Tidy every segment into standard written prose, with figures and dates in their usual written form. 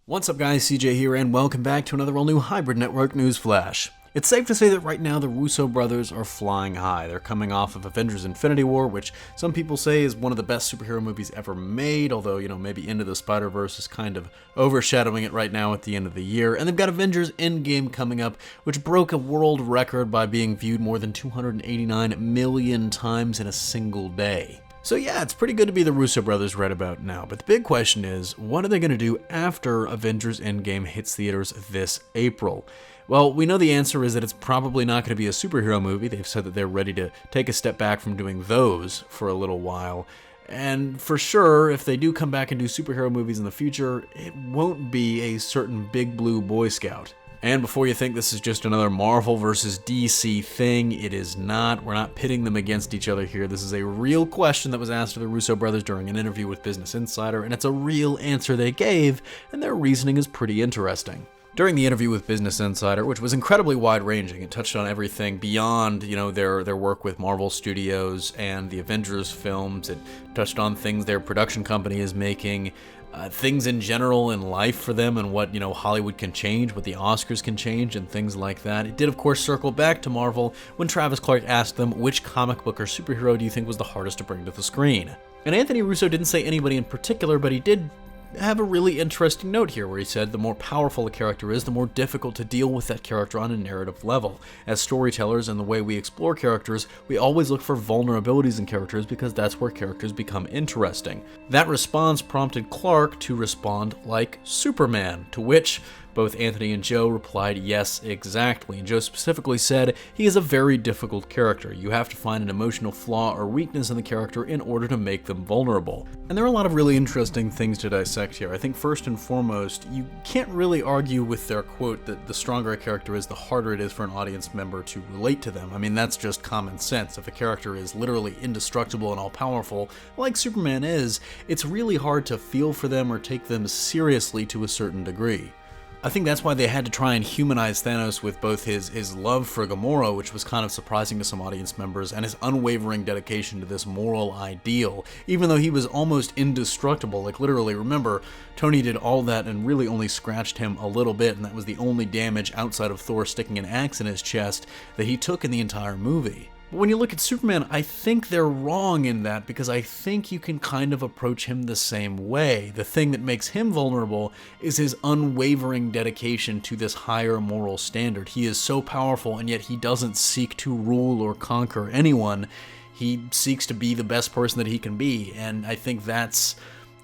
What's up guys, CJ here, and welcome back to another all-new Hybrid Network News Flash. It's safe to say that right now the Russo Brothers are flying high. They're coming off of Avengers Infinity War, which some people say is one of the best superhero movies ever made, although, maybe Into the Spider-Verse is kind of overshadowing it right now at the end of the year. And they've got Avengers Endgame coming up, which broke a world record by being viewed more than 289 million times in a single day. So yeah, it's pretty good to be the Russo Brothers right about now, but the big question is, what are they going to do after Avengers Endgame hits theaters this April? Well, we know the answer is that it's probably not going to be a superhero movie. They've said that they're ready to take a step back from doing those for a little while. And for sure, if they do come back and do superhero movies in the future, it won't be a certain big blue Boy Scout. And before you think this is just another Marvel versus DC thing, it is not. We're not pitting them against each other here. This is a real question that was asked to the Russo brothers during an interview with Business Insider, and it's a real answer they gave, and their reasoning is pretty interesting. During the interview with Business Insider, which was incredibly wide-ranging, it touched on everything beyond, their work with Marvel Studios and the Avengers films. It touched on things their production company is making, things in general in life for them, and what, Hollywood can change, what the Oscars can change, and things like that. It did, of course, circle back to Marvel when Travis Clark asked them, which comic book or superhero do you think was the hardest to bring to the screen? And Anthony Russo didn't say anybody in particular, but he did have a really interesting note here where he said the more powerful a character is, the more difficult to deal with that character on a narrative level. As storytellers and the way we explore characters, we always look for vulnerabilities in characters because that's where characters become interesting. That response prompted Clark to respond like Superman, to which both Anthony and Joe replied, yes, exactly. And Joe specifically said, he is a very difficult character. You have to find an emotional flaw or weakness in the character in order to make them vulnerable. And there are a lot of really interesting things to dissect here. I think first and foremost, you can't really argue with their quote that the stronger a character is, the harder it is for an audience member to relate to them. I mean, that's just common sense. If a character is literally indestructible and all-powerful, like Superman is, it's really hard to feel for them or take them seriously to a certain degree. I think that's why they had to try and humanize Thanos with both his love for Gamora, which was kind of surprising to some audience members, and his unwavering dedication to this moral ideal, even though he was almost indestructible. Like, literally, remember, Tony did all that and really only scratched him a little bit, and that was the only damage outside of Thor sticking an axe in his chest that he took in the entire movie. But when you look at Superman, I think they're wrong in that, because I think you can kind of approach him the same way. The thing that makes him vulnerable is his unwavering dedication to this higher moral standard. He is so powerful, and yet he doesn't seek to rule or conquer anyone. He seeks to be the best person that he can be, and I think that's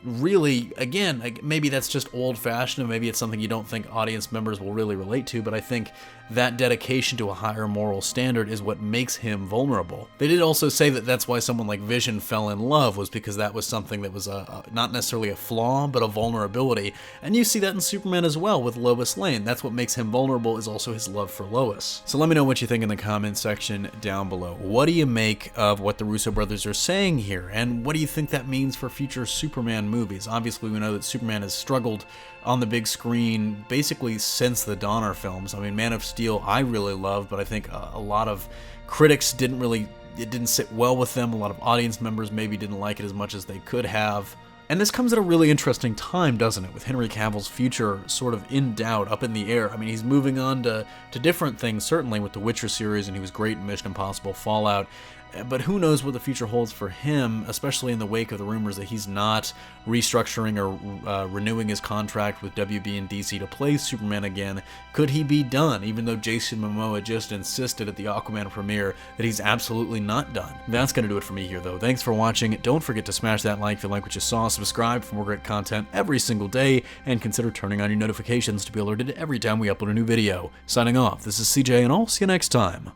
really, again, maybe that's just old-fashioned, and maybe it's something you don't think audience members will really relate to, but I think that dedication to a higher moral standard is what makes him vulnerable. They did also say that that's why someone like Vision fell in love, was because that was something that was not necessarily a flaw, but a vulnerability, and you see that in Superman as well with Lois Lane. That's what makes him vulnerable, is also his love for Lois. So let me know what you think in the comment section down below. What do you make of what the Russo brothers are saying here, and what do you think that means for future Superman movies? Obviously, we know that Superman has struggled on the big screen basically since the Donner films. I mean, Man of Steel I really loved, but I think a lot of critics it didn't sit well with them. A lot of audience members maybe didn't like it as much as they could have. And this comes at a really interesting time, doesn't it, with Henry Cavill's future sort of in doubt, up in the air. I mean, he's moving on to different things, certainly with the Witcher series, and he was great in Mission Impossible Fallout. But who knows what the future holds for him, especially in the wake of the rumors that he's not restructuring or renewing his contract with WB and DC to play Superman again. Could he be done, even though Jason Momoa just insisted at the Aquaman premiere that he's absolutely not done? That's going to do it for me here, though. Thanks for watching. Don't forget to smash that like if you like what you saw, subscribe for more great content every single day, and consider turning on your notifications to be alerted every time we upload a new video. Signing off, this is CJ, and I'll see you next time.